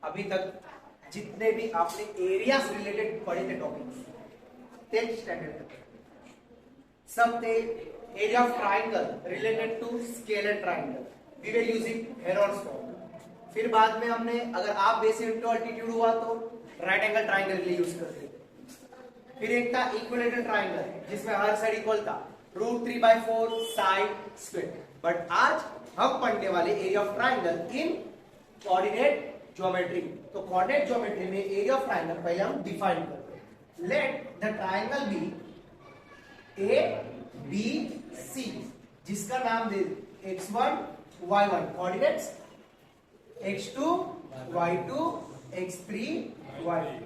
अभी तक जितने भी आपने एरिया से रिलेटेड पढ़े थे टॉपिक्स 10th स्टैंडर्ड तक सब थे area of triangle related to scalene triangle we were using Heron's formula. फिर बाद में हमने अगर आप बेस इनटू अल्टीट्यूड हुआ तो राइट एंगल ट्राइंगल के लिए यूज करते थे। फिर एक था इक्विलेटरल ट्राइंगल जिसमें हर साइड इक्वल था √3/4 साइड स्क्वायर। बट आज हम पढ़ने वाले area of triangle in coordinate geometry. तो कोऑर्डिनेट ज्योमेट्री में एरिया ऑफ ट्राइंगल पहले हम डिफाइन करते हैं। Let the triangle be ABC जिसका नाम दे x1 y1 coordinates x2 y2 x3 y2।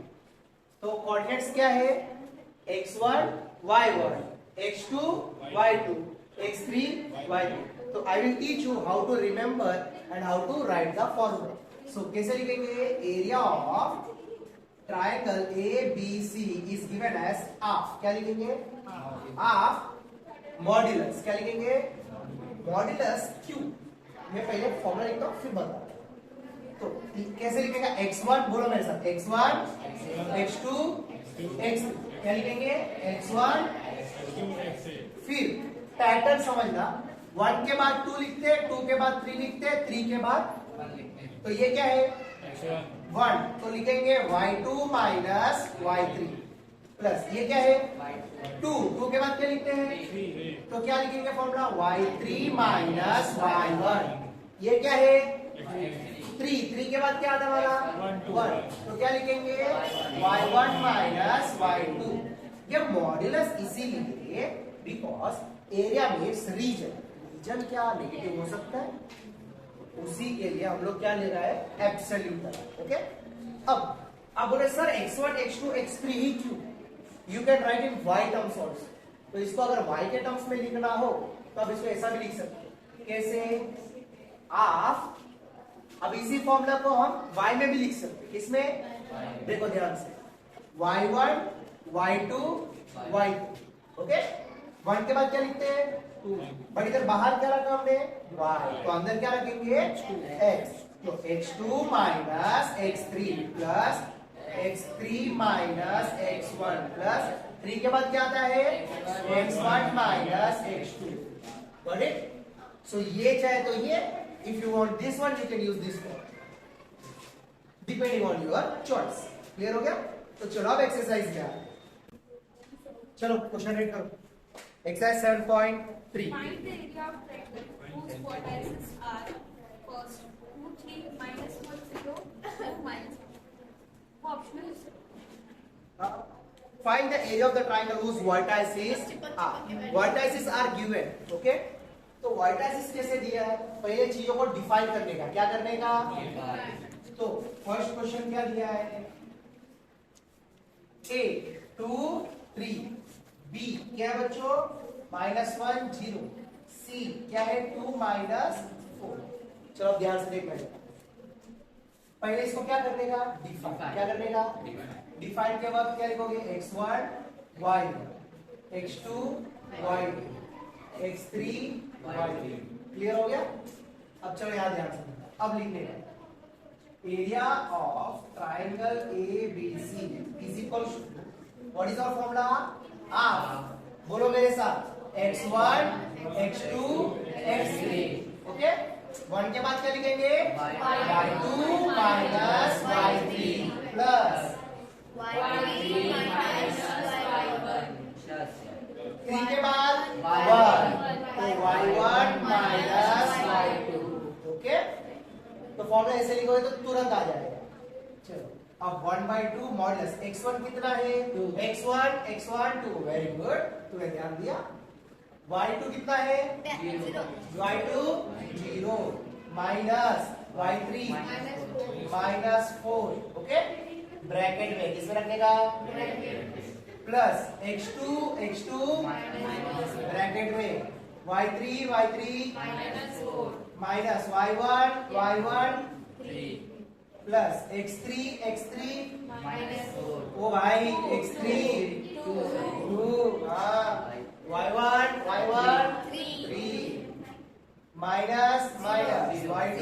तो कोऑर्डिनेट्स क्या है x1 y1 x2 y2 x3 y2। तो I will teach you how to remember and how to write the formula. So कैसे लिखेंगे area of triangle ABC is given as half. क्या लिखेंगे half modulus. क्या लिखेंगे modulus Q। मैं पहले formula लिखता हूं फिर बताता हूं। तो कैसे लिखेगा x1 बोलो मेरे साथ x1 x2 x3। क्या लिखेंगे x1 फिर पैटर्न समझना 1 के बाद 2 लिखते 2 के बाद 3 लिखते 3 के बाद 1 लिखते। तो ये क्या है 1 तो लिखेंगे y2 माइनस y3 प्लस ये क्या है 2 के बाद क्या लिखते हैं तो क्या लिखेंगे फॉर्मूला y3 माइनस y1। ये क्या है 3 के बाद क्या आने वाला 1 तो क्या लिखेंगे y1 माइनस y2। ये मॉड्यूलस इसीलिए बिकॉज एरिया मीन्स रीजन क्या नेगेटिव हो सकता है उसी के लिए हम लोग क्या ले रहा है एब्सोल्यूट तरह। ओके अब बोले सर x1 x2 x3 ही क्यों you can write in y terms also. तो इसको अगर y के टर्म्स में लिखना हो तो आप इसको ऐसा भी लिख सकते हैं कैसे आप अब इसी फॉर्मूला को हम y में भी लिख सकते हैं। किसमें देखो ध्यान से y1 y2 y2 ओके 1 के बाद क्या लिखते हैं 2 बट इधर बाहर क्या रखा हमने y तो अंदर क्या रखेंगे x तो x2 minus x3 plus x3 minus x1 plus 3 के बाद क्या आता है x1 minus x2। Got it. सो ये चाहे तो ये if you want this one you can use this one depending on your choice. Clear हो गया। तो चलो अब एक्सरसाइज क्या है चलो क्वेश्चन रीड करो exercise 7.3 Find the area of triangle whose vertices are first 2 3 minus 1 0 2 minus 1। वो ऑप्शनल है। find the area of the triangle whose vertices are given। Okay तो vertices कैसे दिया है पहले चीजों को डिफाइन करने का क्या करने का तो फर्स्ट क्वेश्चन क्या दिया है A 2 3 B क्या है बच्चों -1 0 C क्या है 2 माइनस 4। चलो ध्यान से देखना पहले इसको क्या करने का डिफाइन। क्या करने का डिफाइन के बाद क्या लिखोगे x1 y1 x2 y2 x3 y3। Clear हो गया। अब चलो यहां ध्यान से अब लिखने का area of triangle ABC is equal to what is our formula half. बोलो मेरे साथ x1 x2 x3 ओके 1 के बाद क्या लिखेंगे y2 minus y3 plus y3 minus y1 3 के बाद 1 तो y1 माइनस y2। ओके तो फॉर्मूला ऐसे लिखोगे तो तुरंत आ जाएगा। चलो अब 1/2 मॉडुलस x1 कितना है x1 2 वेरी गुड तूने ध्यान दिया। y2 कितना है y2 0 minus y3 minus 4। Okay bracket में किसमें रखने का प्लस x2 ब्रैकेट में y3 minus y1 plus x3 ओ भाई x3 2 y1 3 माइनस y2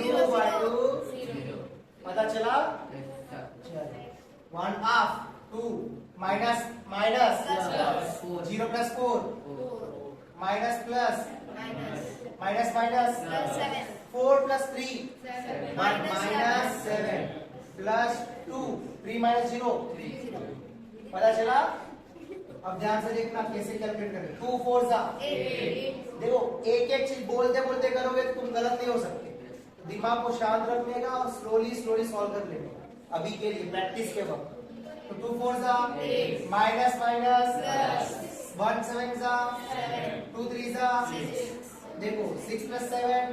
और पता चला? One half 2 minus minus zero plus 4 minus plus minus minus 4 plus 3 minus 7 plus 2 3 minus 0 पता चला? अब ध्यान से देखना कैसे कैलकुलेट करें। 2 4 जा देखो, एक एक चीज बोलते बोलते करोगे तो तुम गलत नहीं हो सकते। तो दिमाग को शांत रखने का और स्लोली स्लोली सॉल्व कर लेने का अभी के लिए, प्रैक्टिस के वक्त। तो 2 4 जा माइनस माइनस 1 7 जा 2 3 जा देखो 6 plus 7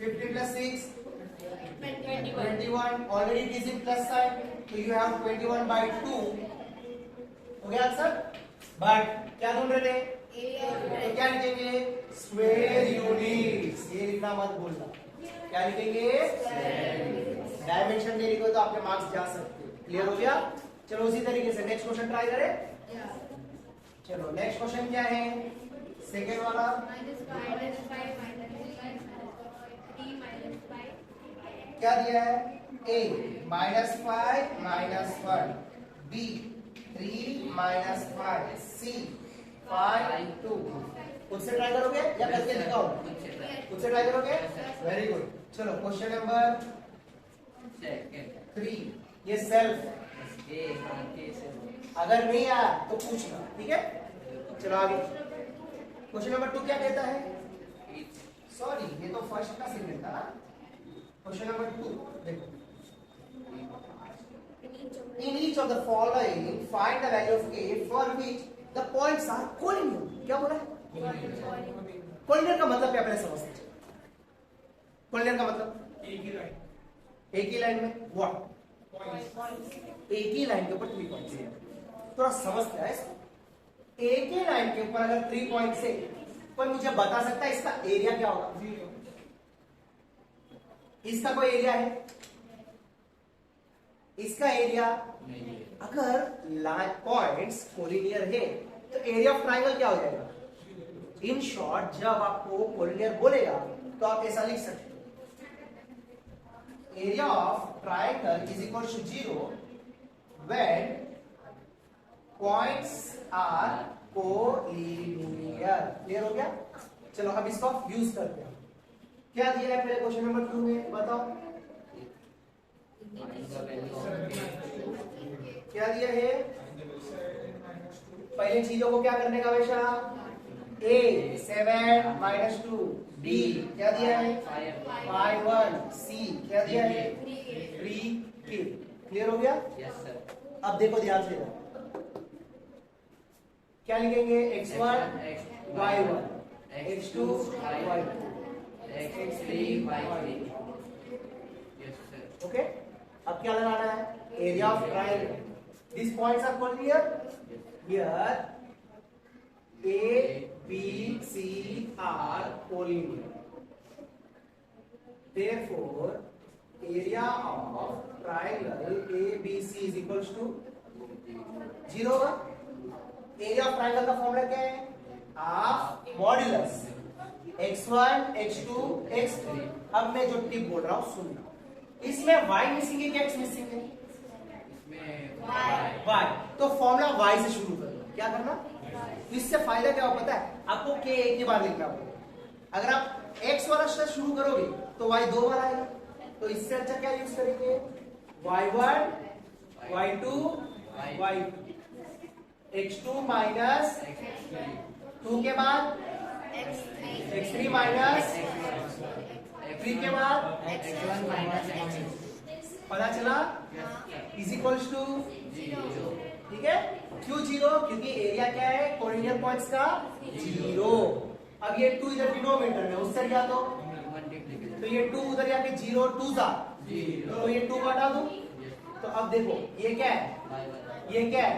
15 plus 6 21 already it is in plus sign, तो यू हैव 21 by 2 हो गया आंसर। बट क्या ढूंढ रहे थे? तो क्या लिखेंगे? Square units. ये लिखना मत भूलना। क्या लिखेंगे? डायमेंशन नहीं लिखो तो आपके मार्क्स जा सकते। क्लियर हो गया? चलो उसी तरीके से नेक्स्ट क्वेश्चन ट्राई करें। चलो नेक्स्ट क्वेश्चन क्या है? सेकेंड वाला। क्या दिया है? A -5 -1 B 3 -5 C 5 2 खुद से ट्राई करोगे या करके दिखाओ? खुद से ट्राई करोगे? Very good. चलो क्वेश्चन नंबर 3, ये सेल्फ अगर नहीं आया तो पूछना, ठीक है? चलो आगे। क्वेश्चन नंबर 2 क्या कहता है? सॉरी, ये तो फर्स्ट का सेकंड था ना। क्वेश्चन नंबर 2 देखो, in each of the following find the value of a for which the points are collinear। क्या बोला है? collinear का मतलब क्या पहले समझते हैं। collinear का मतलब एक ही लाइन में what एक ही लाइन के ऊपर 3 पॉइंट्स है। थोड़ा समझते हैं इसको। एक ही लाइन के ऊपर अगर 3 पॉइंट्स है, कोई मुझे बता सकता है इसका एरिया क्या होगा? इसका कोई एरिया है? इसका एरिया अगर पॉइंट्स कोलिनियर है तो एरिया ऑफ ट्राइंगल क्या हो जाएगा? इन शॉर्ट जब आपको कोलिनियर बोलेगा तो आप ऐसा लिख सकते हो, area of triangle is equal to 0 when points are collinear. Clear हो गया? चलो अब इसको यूज करते हैं। क्या दिया है पहले क्वेश्चन नंबर 2 में बताओ? क्या दिया है? पहले चीजों को क्या करने का हमेशा? A 7 -2 B क्या दिया है? 5 1 C क्या दिया है? 3 K। क्लियर हो गया? Yes sir. अब देखो ध्यान से, क्या लिखेंगे? x1 y1 x2 y2 x3 y3। Yes sir. Okay. अब क्या लगाना है? Area of triangle. This points are collinear here A B C are collinear, therefore area of triangle ABC is equals to 0 होगा। एरिया ऑफ ट्रायंगल का formula क्या है? Half modulus x1 x2 x3। अब मैं जो टिप बोल रहा हूं सुनना। इसमें y मिसिंग है क्या x मिसिंग है? y। तो फॉर्मूला y से शुरू करना। क्या करना? इससे फायदा क्या हो पता है आपको? k एक ही बार लिखना होगा। अगर आप x वाला से शुरू करोगे तो y 2 बार आएगा। तो इससे अच्छा क्या यूज करेंगे? y1 y2 y2 x2 minus 2 के बाद x3 माइनस 3 के बाद x1 माइनस x2। पता चला? Is equals to 0। ठीक है? क्यों 0? क्योंकि एरिया क्या है कोलिनियर पॉइंट्स का? 0। अब ये 2 इधर डिनोमिनेटर में उससे गया तो ये 2 उधर जाके 0 2 सा, तो ये 2 हटा दो। तो अब देखो ये क्या है? ये क्या है?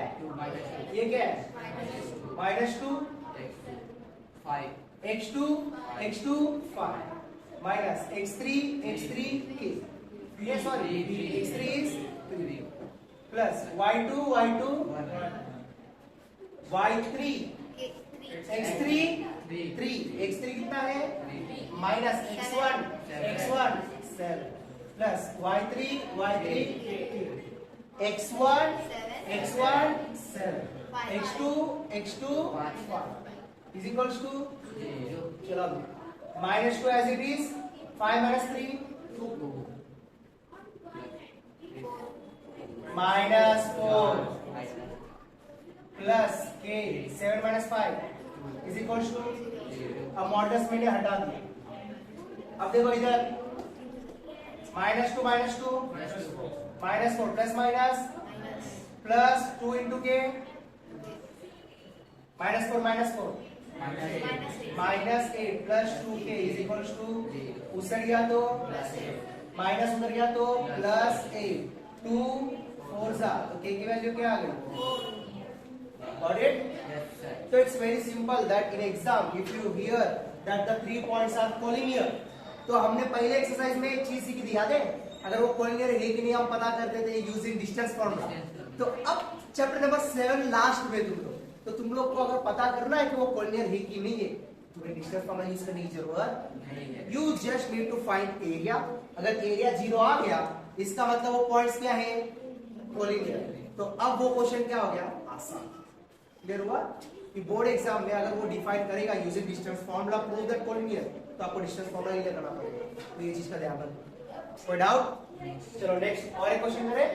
ये क्या है? -2 x2 5 माइनस x3 k। ये sorry x3 is 3 plus y2 y3 x3 3 x3 कितना है? Minus x1 7 plus y3 x1 7 x2 5 is equals to चलो -2 as it is 5 minus 3 2 minus 4 plus k 7 minus 5 is equals to अब models मैंने हटा दिया। अब देखो इधर -2 -4 plus minus plus 2 into k -4 -8 plus 2k is equals to उधर गया तो माइनस उधर गया तो प्लस 8 2 4 तो k की वैल्यू क्या आ गई? Got it? Yes, sir. So it's very simple that in exam if you hear that the 3 points are collinear, तो हमने पहले एक्सरसाइज में एक चीज सीखी थी, याद है? अगर वो collinear है कि नहीं हम पता करते थे यूजिंग डिस्टेंस फॉर्मूला। तो अब चैप्टर नंबर 7 लास्ट में तुम लोग को अगर पता करना है कि वो collinear है कि नहीं है, तुम्हें डिस्टेंस फॉर्मूला यूज करने की जरूरत नहीं है। You just need to find area। अगर एरिया 0 आ गया इसका मतलब वो पॉइंट्स क्या है? collinear। तो अब वो क्वेश्चन क्या हो गया? आसान। क्लियर हुआ कि बोर्ड एग्जाम में अगर वो डिफाइन करेगा using distance formula prove that collinear, तो आपको डिस्टेंस फॉर्मूला ही लगाना पड़ेगा। तो ये चीज का ध्यान रखना। कोई डाउट? चलो नेक्स्ट और एक क्वेश्चन करें।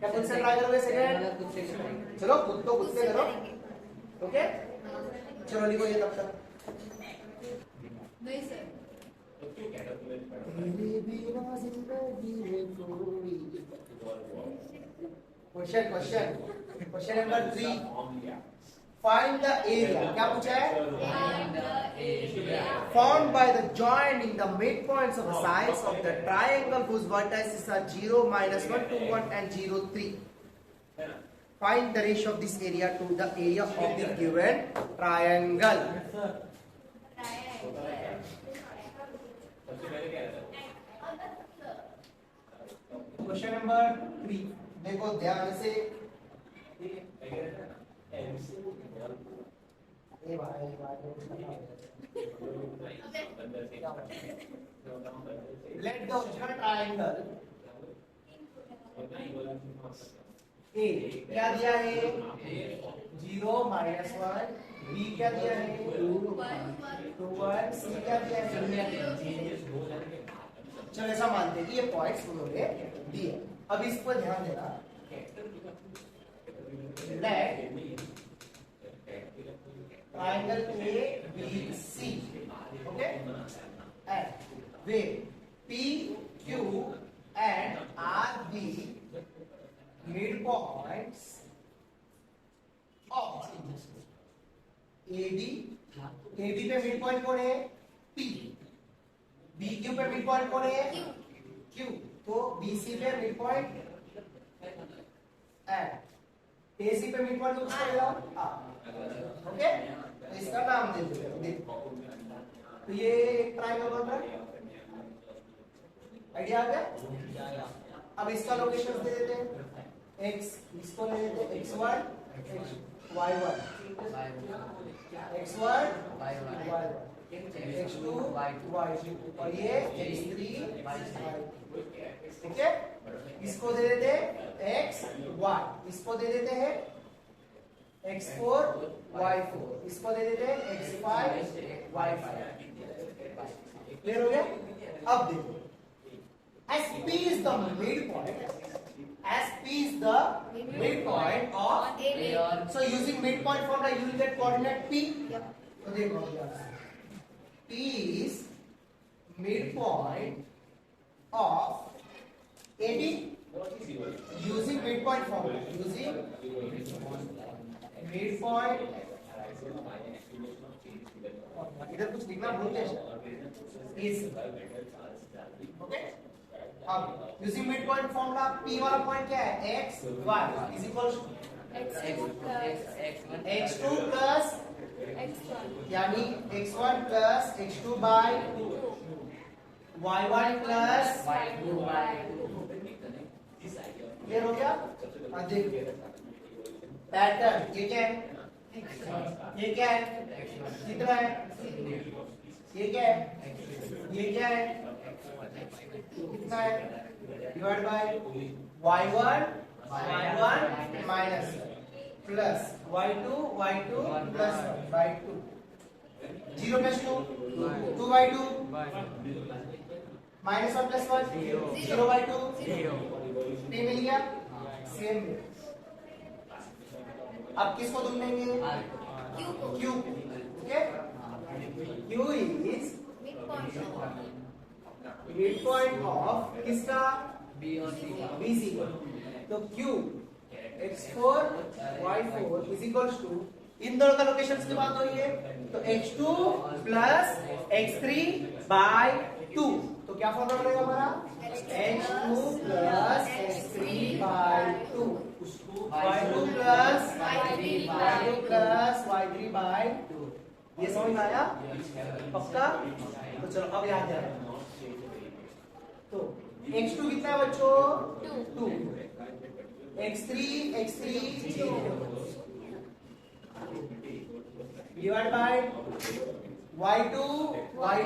क्या खुद से ट्राई करोगे सेकंड? चलो खुद से करो। ओके चलो लिखो ये तब तक। नहीं sir question number 3 find the area. क्या पूछा है? Formed by the joint in the midpoints of the sides of the triangle whose vertices are 0, -1, 2, 1 and 0, 3. Find the ratio of this area to the area of the given triangle. Question number 3 देखो ध्यान से। Let the original triangle A क्या दिया है? 0 -1 B क्या दिया है? 2 1 C क्या दिया है? चलो ऐसा मानते हैं कि ये पॉइंट्स उन्होंने दिए। अब इस पर ध्यान देना। Let triangle ABC, okay, and where PQ and RB midpoints of AB पे मिड पॉइंट कौन है? P। BQ पे मिड पॉइंट कौन है? Q। तो BC पे मिड पॉइंट एंड AC पे मिड पॉइंट किसका लेगा? R। ओके तो इसका नाम दे दो। तो ये एक ट्रायंगल बन रहा है। आइडिया आ गया? अब इसका लोकेशन दे देते हैं। x इसको ले लेते हैं x1 y1 x1 y1 x2 y2 और ये x3 y3। ठीक है इसको दे देते हैं xy, इसको दे देते हैं x4 y4, इसको दे देते हैं x5 y5। क्लियर हो गया? अब देखो as P is the midpoint of A, so using midpoint formula you will get coordinate P। तो देखो P is midpoint of AB using midpoint formula, इधर कुछ लिखना भूलते हैं। ओके अब using mid point formula P वाला पॉइंट क्या है? x y is equal to x2 plus यानी x1 plus x2 by y1 plus y2 by. Clear हो गया? अब देखिए पैटर्न ये क्या है? ये क्या है? कितना है? ये क्या है? ये क्या है? कितना है divide by y1 minus plus y2 plus by 2 0 plus 2 2 by 2 minus 1 plus 1 0 by 2 t मिल गया सेम। अब किसको ढूंढेंगे q okay q is mid point of किसका B और C का BC तो q x4 y4 is equals to इन दोनों का लोकेशंस की बात हो रही है तो x2 प्लस x3 बाय 2 तो क्या फॉर्मूला बनेगा हमारा x2 plus x3 bye 2 y2 plus y3 bye 2 ये समझ में आया पक्का तो चलो अब याद है तो x2 कितना है बच्चों 2 x3 0 divide by y2 1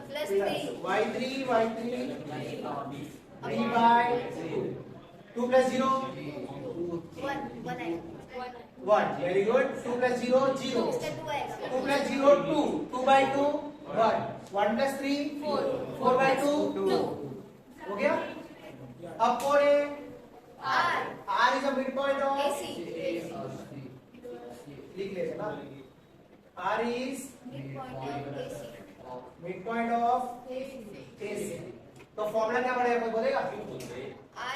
plus y3 3 by 2 plus 0 1 very good 2 plus 0 0 2 plus 0 2 2 by 2 1 1 plus 3 4 by 2 2 हो गया अब कौन है R is a mid point of लिख लेते ना R is mid point of AC तो फॉर्मूला क्या पड़ेगा कोई बोलेगा R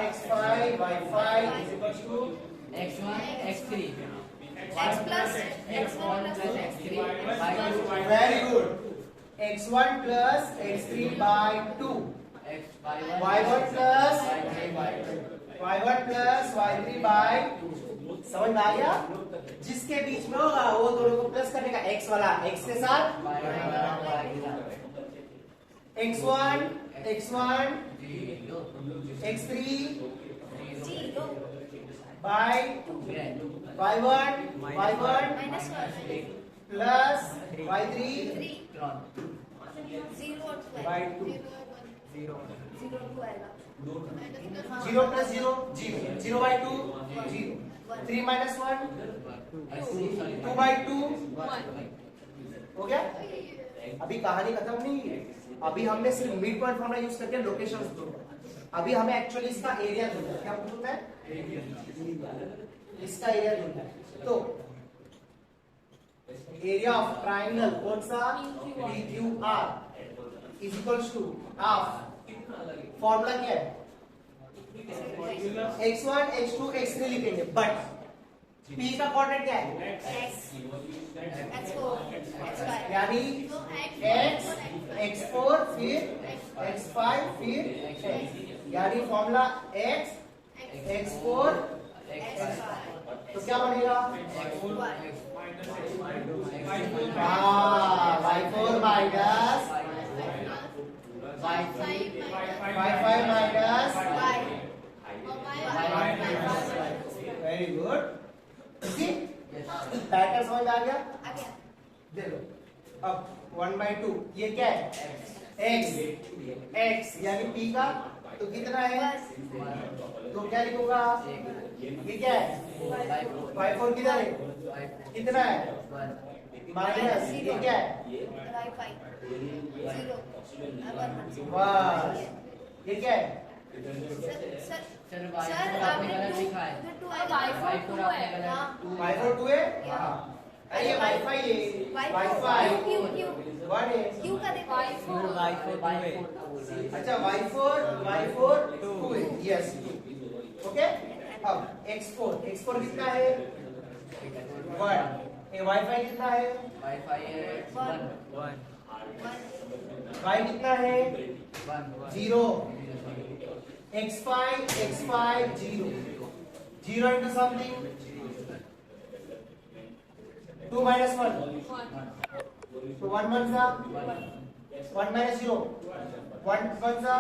x5 y5 is equals to x1 x3 x plus x1 plus x3 by 2 very good x1 plus x3 by 2 y1 plus y1 plus y3 by 2 समझ में आ गया जिसके बीच में होगा वो दोनों को प्लस करने का x वाला x के साथ x1 x3 by y1 plus y3 by 2 0 plus 0 0 by 2 0 3 minus 1 2 by 2 हो गया अभी कहानी खत्म नहीं है अभी हमने सिर्फ मिड पॉइंट फॉर्मूला यूज करके लोकेशंस ढूंढा अभी हमें एक्चुअली इसका एरिया ढूंढना है क्या ढूंढना है इसका एरिया ढूंढना है तो एरिया ऑफ ट्रायंगल कौन सा PQR is equals to half formula क्या है x1 x2 x3 लिखेंगे बट P का कोऑर्डिनेट क्या है यानी x x4 फिर x5 फिर x यानी फॉर्मूला x x4 तो क्या बनेगा y4 minus y5 minus very good pattern समझ आ गया देखो अब 1/2 ये क्या है x यानी p का तो कितना है तो क्या लिखूंगा ये क्या है y4 किधर है कितना है माइनस ये क्या है वाह ये क्या है सर आपने गलत लिखा है y4 आपने गलत y4 2 है अरे ये वाईफाई है वाईफाई व्हाट है क्यों का देखो अच्छा y4 2 है यस ओके अब x4 कितना है 1 ये वाईफाई कितना है वाईफाई है 1 y कितना है 0 x5 0 into something 2 minus 1 so 1 सा 1 minus 0 1 सा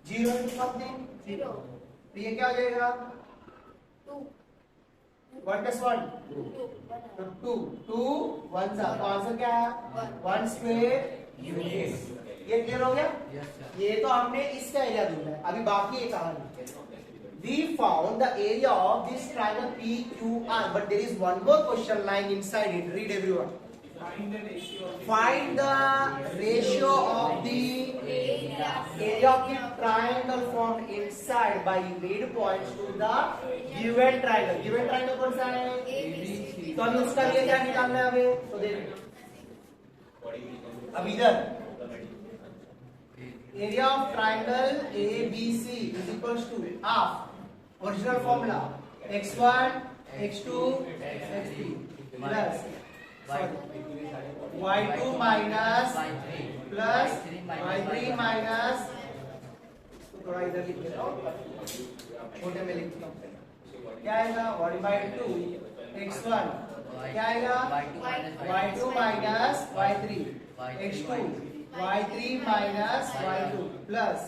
0 into something तो ये क्या हो जाएगा 1 plus 1 तो 2 1 सा तो आंसर क्या है 1 square ये क्लियर हो गया? Yes sir. ये तो हमने इसका एरिया ढूंढा है, अभी बाकी एक कहानी। We found the area of this triangle PQR, but there is one more question lying inside it. Read everyone. Find the ratio of the area of the triangle formed inside by midpoints to the given triangle. Given triangle कौन सा है? तो हमें उसका लिए क्या निकालना है हमें? तो देख, अब इधर area of triangle ABC is equals to half. Original formula x1, x2, x3 plus y2 minus plus y3 minus, थोड़ा इधर लिख देता हूँ, छोटे में लिख देता हूँ, क्या आएगा 1/2 x1, क्या आएगा y2 minus y3 x2 y3 minus y2 plus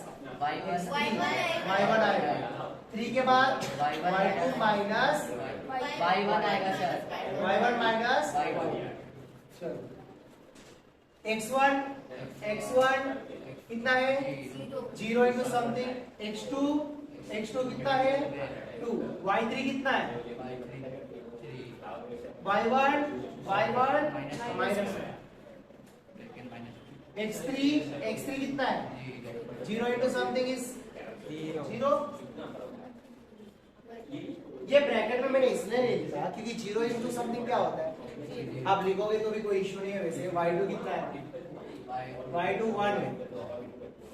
y1 आएगा 3 के बाद y2 minus y1 आएगा सर। y1 minus y2 चलो x1 कितना है 0 into something x2 कितना है 2 y3 कितना है y1 minus x3 कितना है 0 into something is 0। ये ब्रैकेट में मैंने इसलिए नहीं लिखा क्योंकि 0 into something क्या होता है, आप लिखोगे तो भी कोई इश्यू नहीं है। वैसे y2 कितना है y2 1 है,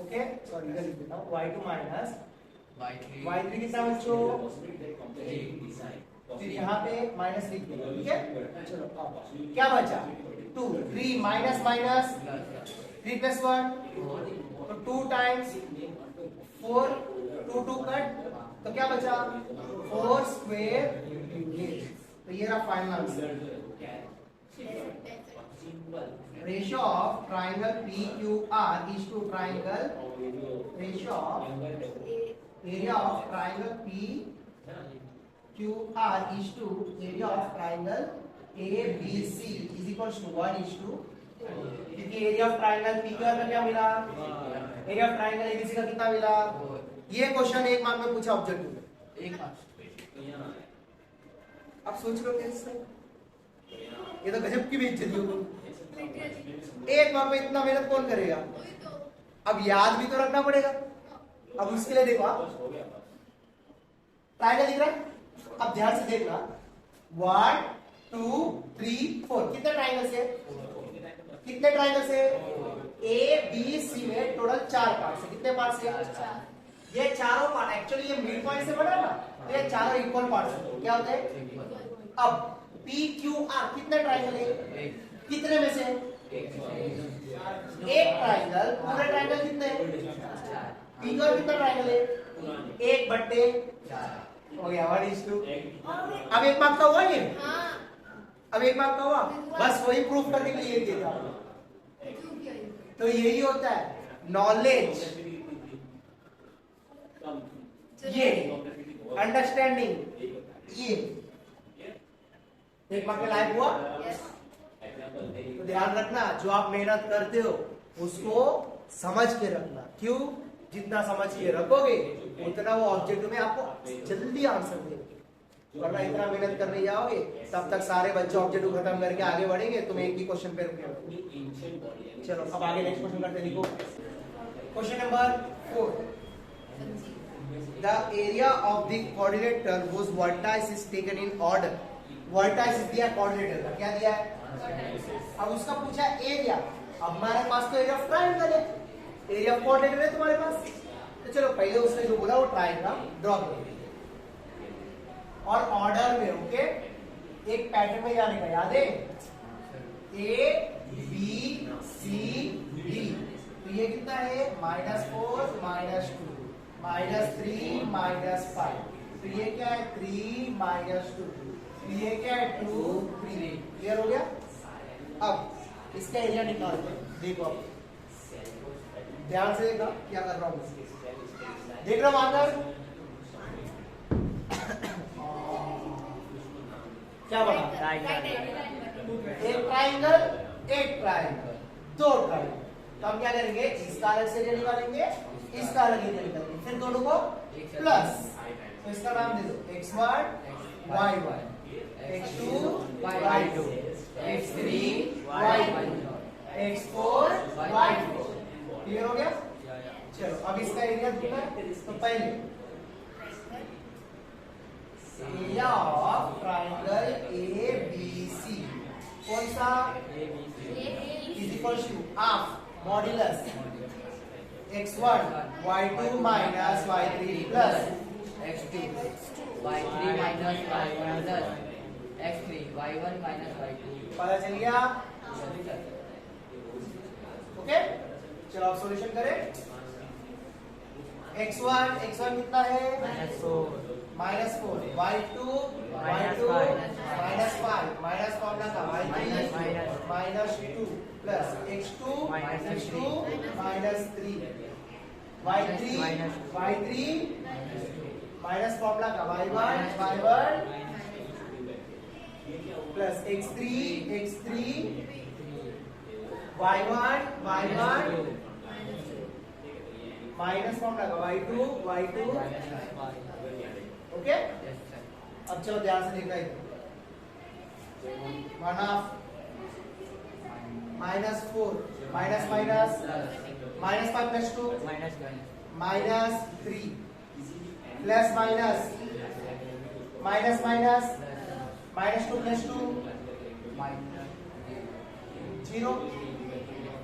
ओके सॉरी इधर लिख देता हूँ y2 माइनस y3 कितना बच्चों, फिर यहाँ पे माइनस लिख देंगे, ठीक है। चलो अब क्या बचा 2 3 माइनस माइनस 3 plus 1 तो 2 times 4 2 कट तो क्या बचा 4 square units। तो ये रहा final answer. Ratio of triangle PQR is to triangle ratio of area of triangle PQR is to area of triangle ABC is equals to 1:2, क्योंकि area of triangle PQR का क्या मिला, एरिया ऑफ ट्राइंगल ABC का कितना मिला। ये question 1 mark में पूछा ऑब्जेक्टिव में, 1 मार्क। आप सोच लो कैसे, ये तो गजब की बेइज्जती होगी। 1 मार्क में इतना मेहनत कौन करेगा, अब याद भी तो रखना पड़ेगा। अब उसके लिए देखो ट्राइंगल दिख रहा है, अब ध्यान से देखना 1 2 3 4 कितने ट्राइंगल से, कितने ट्राइंगल से A B C में टोटल 4 पार्ट से, कितने पार्ट से, ये चारों पार्ट एक्चुअली ये मिड पॉइंट से बना ना, तो ये चारों इक्वल पार्ट से क्या होते हैं। अब PQR कितने ट्राइंगल है, कितने में से एक ट्राइंगल, पूरे ट्राइंगल कितने PQR कितना ट्राइंगल है 1/4 हो गया 1:2। अब 1 मार्क का हुआ ये, अब 1 मार्क का हुआ, बस वही प्रूफ करने के लिए दिया था। तो यही होता है नॉलेज, ये अंडरस्टैंडिंग, ये 1 मार्क के लायक हुआ। तो ध्यान रखना जो आप मेहनत करते हो उसको समझ के रखना, क्यों, जितना समझ के रखोगे उतना वो ऑब्जेक्ट में आपको जल्दी आंसर देंगे, वरना इतना मेहनत करने जाओगे तब तक सारे बच्चे ऑब्जेक्ट खत्म करके आगे बढ़ेंगे, तुम एक ही क्वेश्चन पे रुके। चलो अब आगे नेक्स्ट क्वेश्चन करते, लिखो question number 4। The area of the quadrilateral whose vertex is taken in order, vertex दिया quadrilateral का, क्या दिया है, अब उसका पूछा एरिया। अब हमारे पास तो एरिया ऑफ ट्रायंगल है, एरिया ऑफ क्वाड्रिलेटरल है तुम्हारे पास, तो चलो पहले उसने जो बोला वो ट्रायंगल ड्रॉ करो और ऑर्डर में, ओके एक पैटर्न में जाने का, याद है A B C D, तो ये कितना है -4 -2 -3 -5, तो ये क्या है 3 -2, तो ये क्या है 2 3, क्लियर हो गया। अब इसका एरिया निकालते हैं, देखो अब ध्यान से देखा क्या कर रहा हूं, देख रहा हूं आंसर क्या बना, एक ट्राइंगल, एक ट्राइंगल, 2 ट्राइंगल, तो हम क्या करेंगे, इसका अलग से एरिया निकालेंगे, इसका अलग एरिया निकालेंगे, फिर दोनों को प्लस, तो इसका नाम दे दो x1 y1, x2 y2, x3 y3, x4 y4। Clear हो गया? चलो अब इसका एरिया ढूंढना है। तो पहले एरिया ऑफ ट्राइंगल ABC कौन सा, is equal to half modulus x1 y2 minus y3 plus x2 y3 minus y1 plus x3 y1 minus y2। पता चल गया? ओके, चलो अब सॉल्यूशन करें। x1 कितना है, -4, y2 -5 माइनस फॉर्मूला का y3 -2 plus x2 -3 y3 minus formula का y1 plus x3 y1 minus formula का y2 ओके। अब चलो ध्यान से देखना है, 1/2 -4 minus -5 plus 2 -3 plus -2 plus 2 0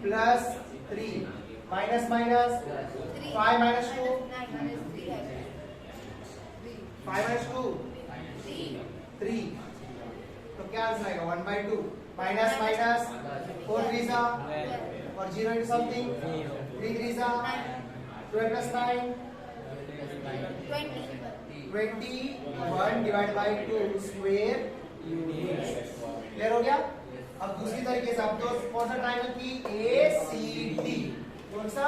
plus 3 minus 5 -2 3, तो क्या आंसर आएगा, 1/2 माइनस 4 3 और 0 into something 3 3 12 plus 9 21 divided by 2 square unit. Clear हो गया? अब दूसरी तरीके से, अब तो कौन सा ट्रायंगल की, ACD, कौन सा,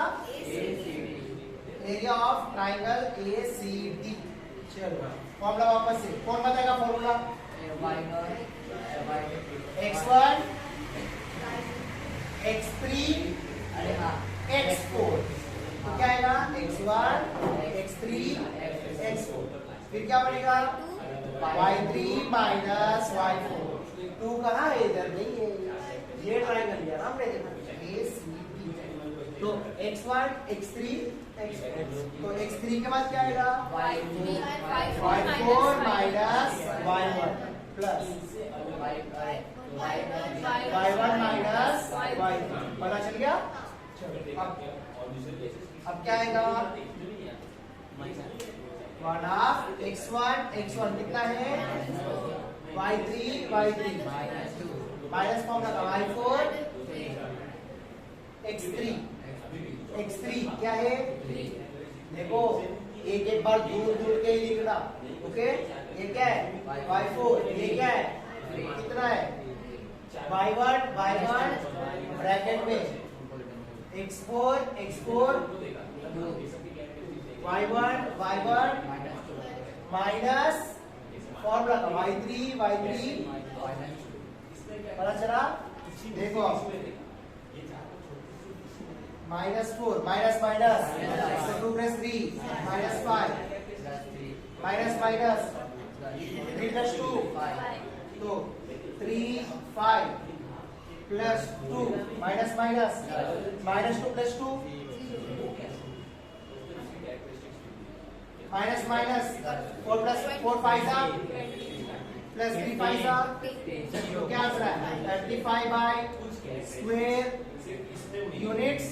एरिया ऑफ ट्रायंगल ACD। चलो फॉर्मूला वापस से, कौन बताएगा फॉर्मूला, x1 x3 x4, तो क्या आएगा, x1 x3 x4, फिर क्या बनेगा, y3 माइनस y4। 2 कहाँ है, इधर नहीं है, ये ट्रायंगल लिया ना हमने, ACD। तो x1 x3 x4, तो x3 के बाद क्या आएगा, y4 minus y1 plus y1 minus y3। पता चल गया? अब क्या आएगा, 1/2 x1 कितना है, y3 माइनस फॉर्मूला का y4 x3 क्या है, देखो एक बार दूर के ही लिखना, ओके। ये क्या है, y4, ये क्या है, कितना है, y1 ब्रैकेट में x4 y1 माइनस फॉर्मूला का y3 पता चला? देखो -4 माइनस 2 प्लस 3 -5 माइनस 3 प्लस 2, तो 3 5 plus 2 minus -2 plus 2 minus 4 plus 4 5 plus 3 5, तो क्या आंसर है, 35 बाय स्क्वायर यूनिट्स।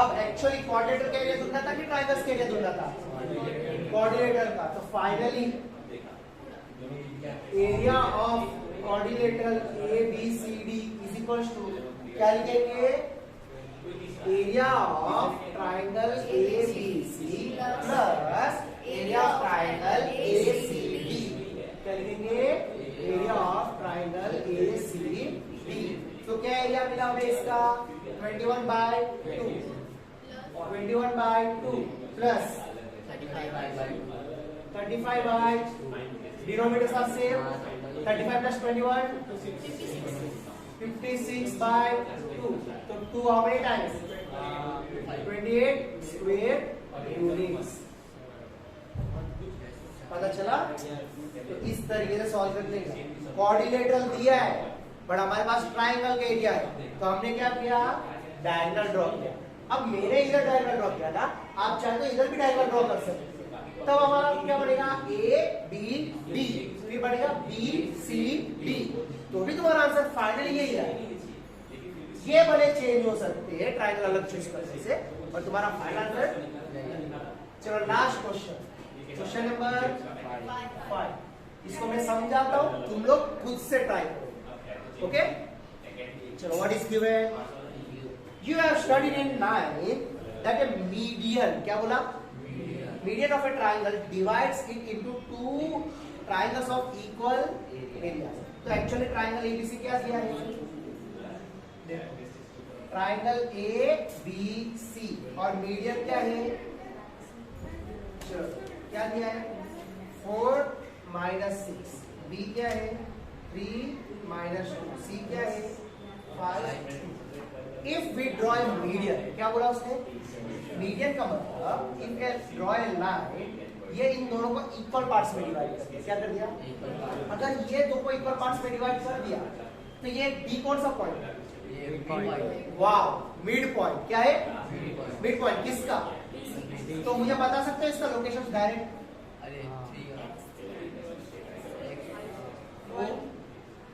अब एक्चुअली क्वाड्रेटर के एरिया ढूंढना था कि ट्रायंगल्स के एरिया ढूंढना था, क्वाड्रिलेटरल का। तो finally area of quadrilateral ABCD is equal to, क्या लिखेंगे, area of triangle ABC plus area of triangle ACD। क्या लिखेंगे, एरिया ऑफ ट्रायंगल ACD। तो क्या एरिया मिला हमें इसका, 21/2 प्लस 35/, डिनोमिनेटर साथ सेम, 35 प्लस 21 56 by 2, तो 2 how many times? 28 square units. पता चला? तो इस तरीके से सॉल्व कर लेंगे। क्वाड्रिलेटरल दिया है बट हमारे पास ट्राइंगल का एरिया है, तो हमने क्या किया? डायगोनल ड्रॉ किया। अब मैंने इधर डायगोनल ड्रॉ किया था, आप चाहे तो इधर भी डायगोनल ड्रॉ कर सकते हैं। तब हमारा क्या बनेगा? A B D, फिर बनेगा B C D, तो भी तुम्हारा आंसर फाइनली यही है। ये भले चेंज हो सकते हैं ट्राइंगल अलग चूज करने से, और तुम्हारा फाइनल आंसर। चलो लास्ट क्वेश्चन, क्वेश्चन नंबर 5। इसको मैं समझाता हूं, तुम लोग खुद से ट्राई करो। ओके, चलो what is given? You have studied in 9 that A median, क्या बोला? Median of A triangle divides it into 2 triangles of equal area. तो एक्चुअली ट्राइंगल एबीसी क्या दिया है? ट्राइंगल ए बी सी और मीडियन क्या है? चलो क्या दिया है? 4 minus 6, B क्या है? 3 minus 2, C क्या है? 5। If we draw a median, क्या बोला उसने? मीडियन का मतलब if we draw a line, ये इन दोनों को इक्वल पार्ट्स में डिवाइड कर दिया। क्या कर दिया? अगर ये दो को इक्वल पार्ट्स में डिवाइड कर दिया तो ये D कौन सा पॉइंट है? वाह, मिड पॉइंट। क्या है? मिड पॉइंट किसका? तो मुझे बता सकते हो इसका location direct?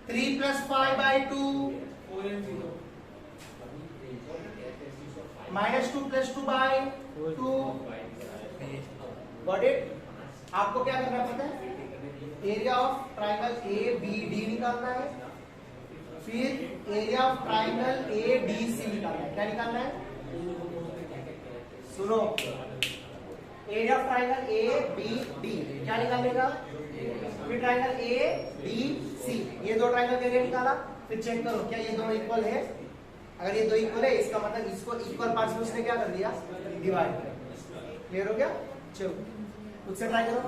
3 plus 5 by 2 minus 2 plus 2 by 2. Got it? आपको क्या करना पड़ता है? Area of triangle A B D निकालना है, फिर area of triangle A D C निकालना है। क्या निकालना है? सुनो, area of triangle A B D क्या निकालने का? फिर ट्राइंगल ए डी सी, ये दो ट्राइंगल का एरिया निकाला। फिर चेक करो क्या ये दोनों इक्वल है। अगर ये दो इक्वल है इसका मतलब इसको इक्वल पार्ट्स में उसने क्या कर दिया? डिवाइड कर। क्लियर हो गया? चलो खुद से ट्राई करो।